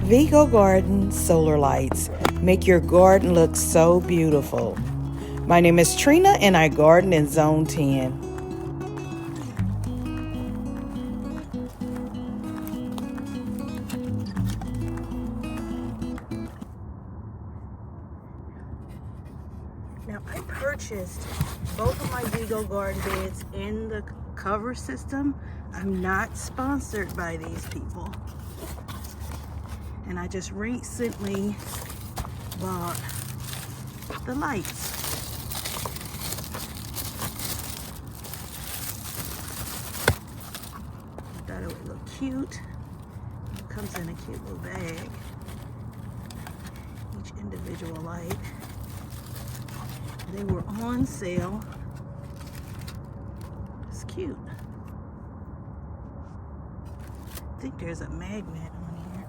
Vego Garden solar lights make your garden look so beautiful. My name is Trina and I garden in Zone 10. Now I purchased both of my Vego garden beds in the cover system. I'm not sponsored by these people. And I just recently bought the lights. I thought it would look cute. It comes in a cute little bag. Each individual light. They were on sale. It's cute. I think there's a magnet on here.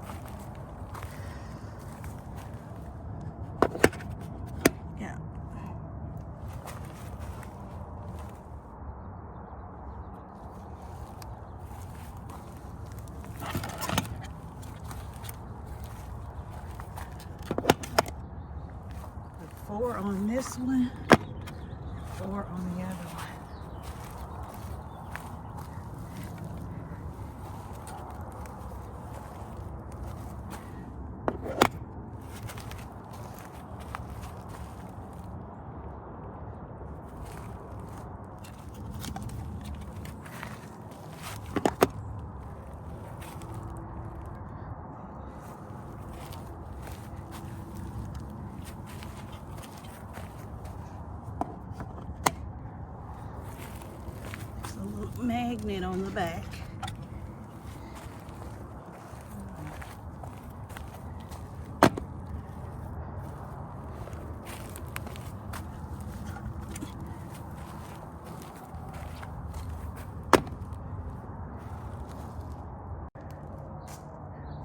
Yeah. Put 4 on this one, 4 on the other one. Magnet on the back.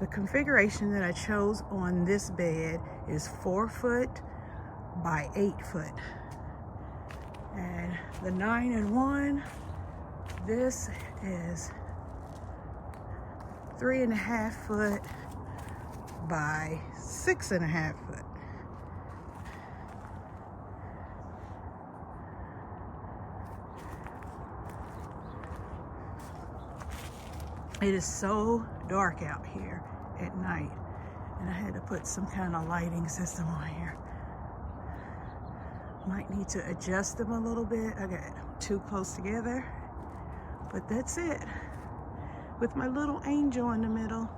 The configuration that I chose on this bed is 4 foot by 8 foot. And the 9-in-1, this is 3.5 foot by 6.5 foot. It is so dark out here at night, and I had to put some kind of lighting system on here. Might need to adjust them a little bit. I got them too close together. But that's it, with my little angel in the middle.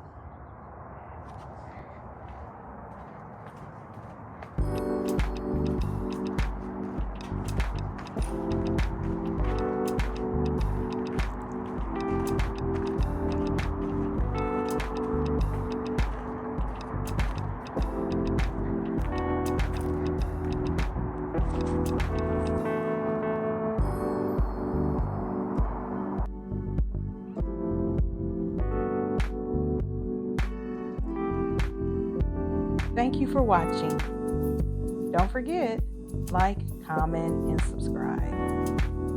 Thank you for watching. Don't forget, like, comment, and subscribe.